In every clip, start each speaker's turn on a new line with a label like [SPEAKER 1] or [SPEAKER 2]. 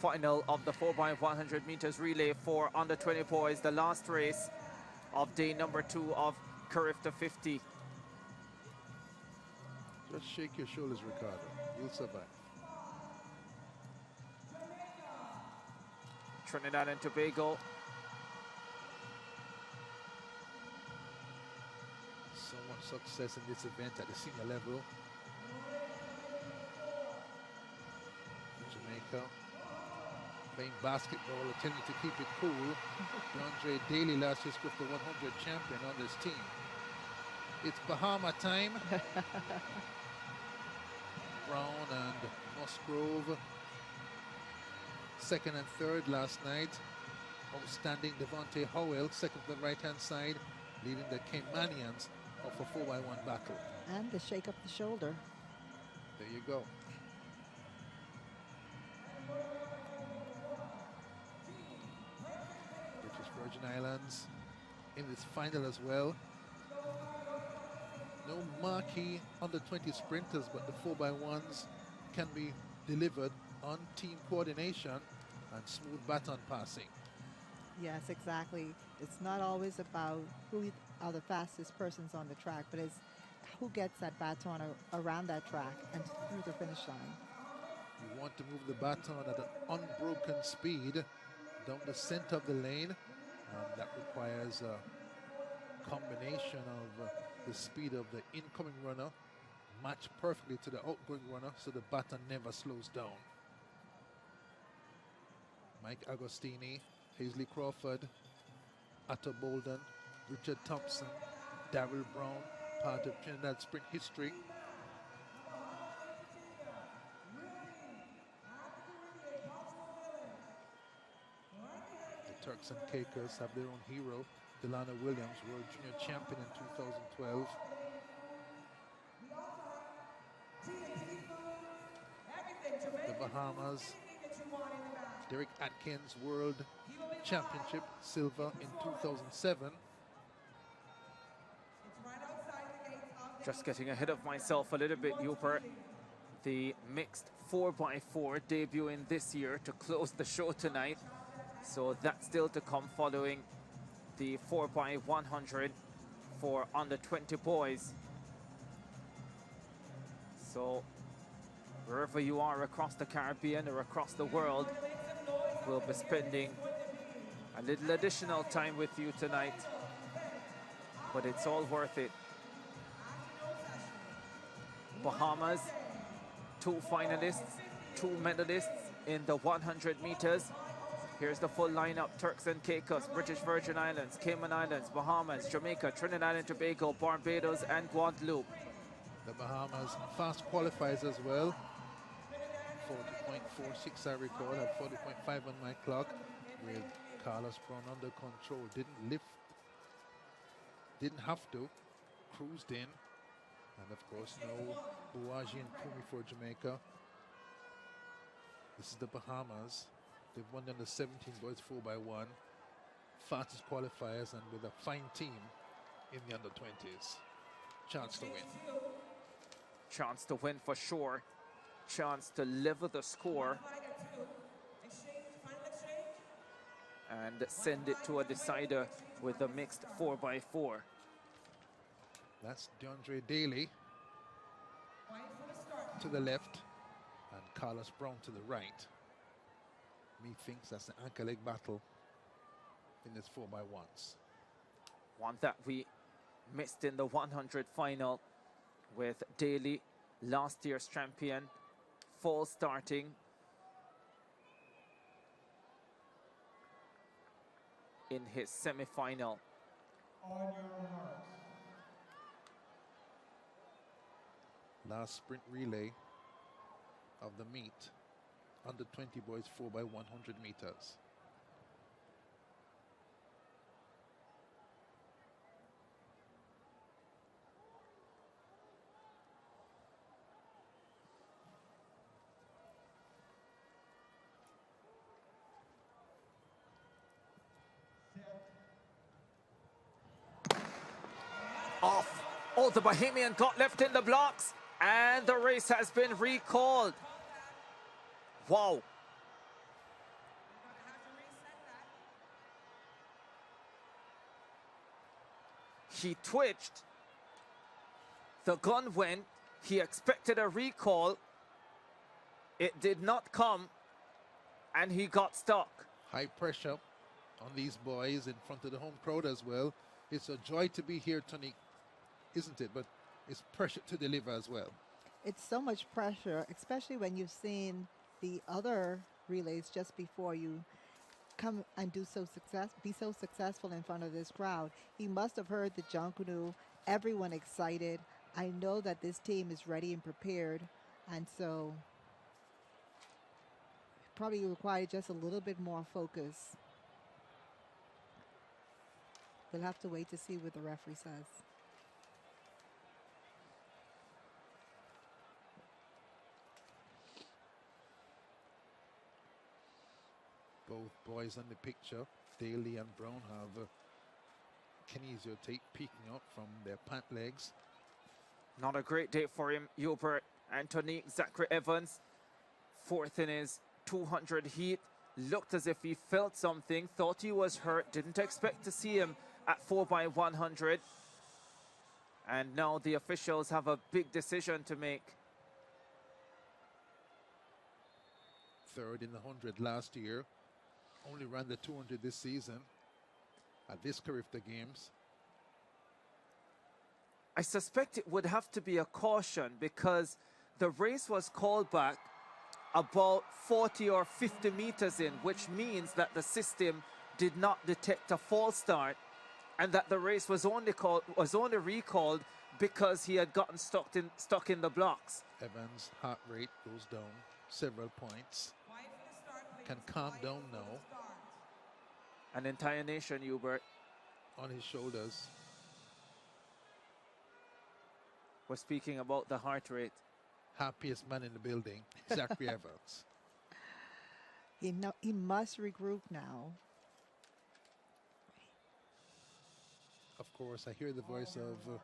[SPEAKER 1] Final of the 4x100 meters relay for under 20 boys, the last race of day number 2 of Carifta 50.
[SPEAKER 2] Just shake your shoulders, Ricardo. You'll survive.
[SPEAKER 1] Trinidad and Tobago.
[SPEAKER 2] So much success in this event at the senior level. Jamaica playing basketball, attempting to keep it cool. DeAndre Daly, last year's Carifta 100 champion on this team. It's Bahama time. Brown and Musgrove, second and third last night. Outstanding Devontae Howell, second to the right-hand side, leading the Caymanians of a 4x1 battle.
[SPEAKER 3] And the shake up the shoulder.
[SPEAKER 2] There you go. British Virgin Islands in this final as well. No marquee under 20 sprinters, but the 4x1s can be delivered on team coordination and smooth baton passing.
[SPEAKER 3] Yes, exactly. It's not always about who are the fastest persons on the track, but it's who gets that baton around that track and through the finish line.
[SPEAKER 2] You want to move the baton at an unbroken speed down the center of the lane, and that requires a combination of the speed of the incoming runner matched perfectly to the outgoing runner, so the baton never slows down. Mike Agostini, Hazley Crawford, Atto Bolden, Richard Thompson, Darrell Brown, part of Trinidad sprint history. The Turks and Caicos have their own hero, Delano Williams, world junior champion in 2012. The Bahamas, Derek Atkins, world championship, silver in 2007.
[SPEAKER 1] Just getting ahead of myself a little bit, Hubert. The mixed 4x4 debuting this year to close the show tonight. So that's still to come following the 4x100 for under 20 boys. So wherever you are across the Caribbean or across the world, we'll be spending a little additional time with you tonight, but it's all worth it. Bahamas, 2 finalists, 2 medalists in the 100 meters. Here's the full lineup: Turks and Caicos, British Virgin Islands, Cayman Islands, Bahamas, Jamaica, Trinidad and Tobago, Barbados and Guadeloupe.
[SPEAKER 2] The Bahamas fast qualifies as well. 40.46 I recall, had 40.5 on my clock, with Carlos Brown under control. Didn't lift, didn't have to, cruised in. And of course, no Bouaji and Kumi for Jamaica. This is the Bahamas. They've won the under 17 boys 4x1. Fastest qualifiers, and with a fine team in the under 20s. Chance to win.
[SPEAKER 1] Chance to win for sure. Chance to level the score and send it to a decider with the mixed 4x4.
[SPEAKER 2] That's DeAndre Daly to the left and Carlos Brown to the right. Methinks that's the anchor leg battle in this 4x1s.
[SPEAKER 1] One that we missed in the 100 final with Daly, last year's champion, fall starting in his semi-final.
[SPEAKER 2] Last sprint relay of the meet, under 20 boys 4x100 meters.
[SPEAKER 1] Off. Oh, the Bahamian got left in the blocks, and the race has been recalled. Wow. He twitched. The gun went. He expected a recall. It did not come, and he got stuck.
[SPEAKER 2] High pressure on these boys in front of the home crowd as well. It's a joy to be here, Tony, isn't it? But it's pressure to deliver as well.
[SPEAKER 3] It's so much pressure, especially when you've seen the other relays just before you come and be so successful in front of this crowd. He must have heard the Jonkunu, everyone excited. I know that this team is ready and prepared, and so probably required just a little bit more focus. We'll have to wait to see what the referee says.
[SPEAKER 2] Both boys on the picture, Daly and Brown, have kinesio tape peeking up from their pant legs.
[SPEAKER 1] Not a great day for him, Hubert. Anthony Zachary Evans, fourth in his 200 heat. Looked as if he felt something, thought he was hurt, didn't expect to see him at 4x100. And now the officials have a big decision to make.
[SPEAKER 2] Third in the 100 last year. Only ran the 200 this season at this Carifta Games.
[SPEAKER 1] I suspect it would have to be a caution because the race was called back about 40 or 50 meters in, which means that the system did not detect a false start and that the race was only recalled because he had gotten stuck in the blocks.
[SPEAKER 2] Evans' heart rate goes down several points. Can calm down now.
[SPEAKER 1] An entire nation, Hubert,
[SPEAKER 2] on his shoulders.
[SPEAKER 1] We're speaking about the heart rate.
[SPEAKER 2] Happiest man in the building, Zachary Evans.
[SPEAKER 3] He must regroup now.
[SPEAKER 2] Of course, I hear the voice of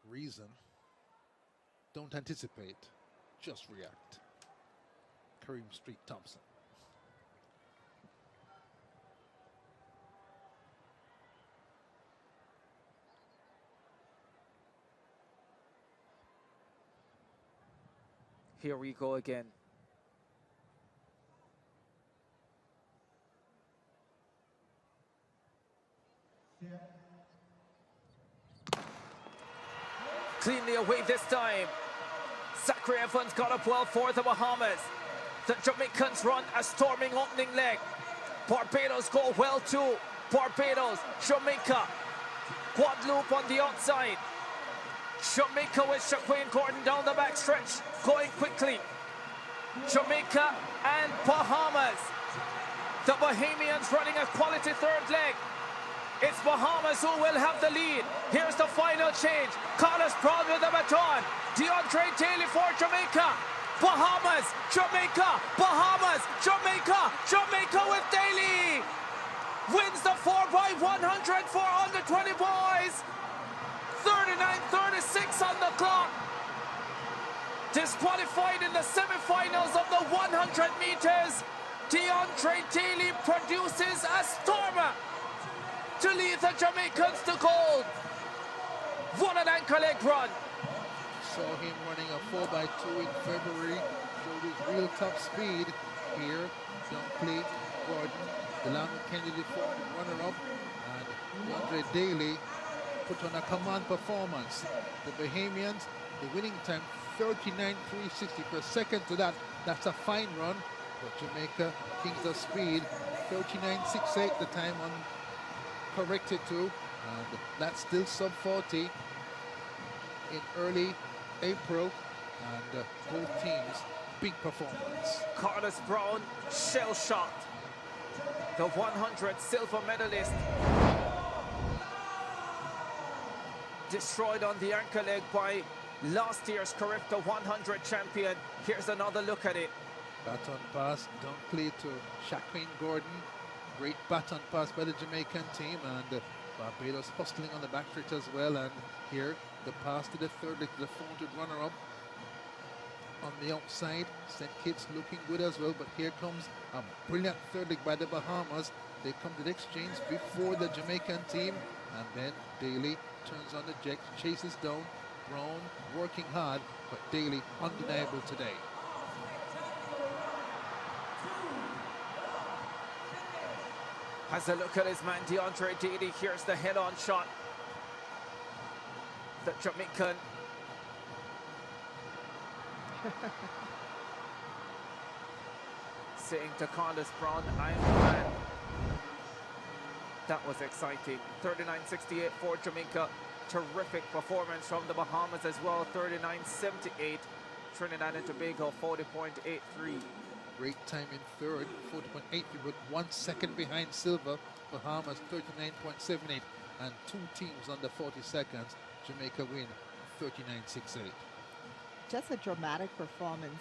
[SPEAKER 2] reason. Don't anticipate, just react. Kareem Street Thompson.
[SPEAKER 1] Here we go again. Cleanly away this time. Zachary Evans got up well for the Bahamas. The Jamaicans run a storming opening leg. Barbados go well too. Barbados, Jamaica. Guadeloupe on the outside. Jamaica with Shaquille Gordon down the backstretch, going quickly. Jamaica and Bahamas. The Bahamians running a quality third leg. It's Bahamas who will have the lead. Here's the final change. Carlos Brown with the baton. DeAndre Daly for Jamaica. Bahamas, Jamaica, Bahamas, Jamaica, Jamaica with Daly. Wins the 4x100 for under 20 boys. 39-36 on the clock. Disqualified in the semifinals of the 100 meters. DeAndre Daly produces a stormer to lead the Jamaicans to gold. What an anchor leg run.
[SPEAKER 2] Saw him running a 4x2 in February. Showed his real top speed here. Dunkley, Gordon, Delano Kennedy runner-up, and DeAndre Daly put on a command performance. The Bahamians, the winning time 39.360 per second to that. That's a fine run. But Jamaica, kings of speed, 39.68 the time on corrected to, and that's still sub 40 in early April, and both teams big performance.
[SPEAKER 1] Carlos Brown shell-shocked, the 100 silver medalist, destroyed on the anchor leg by last year's Carifta 100 champion. Here's another look at it.
[SPEAKER 2] Baton pass, Dunkley to Shaquille Gordon. Great baton pass by the Jamaican team, and Barbados hustling on the back stretch as well. And here, the pass to the third leg to the 400 runner-up. on the outside. St. Kitts looking good as well, but here comes a brilliant third leg by the Bahamas. They come to the exchange before the Jamaican team, and then Daly turns on the jet, chases down. Brown working hard, but Daly undeniable today.
[SPEAKER 1] Has a look at his man, DeAndre Daly. Here's the head-on shot. The Jamaican. Saying to Carlos Brown, I'm the man. That was exciting. 39-68 for Jamaica. Terrific performance from the Bahamas as well. 39-78. Trinidad and Tobago 40.83.
[SPEAKER 2] Great time in third, 40.83, but 1 second behind Silver. Bahamas 39.78, and 2 teams under 40 seconds. Jamaica win 39-68.
[SPEAKER 3] Just a dramatic performance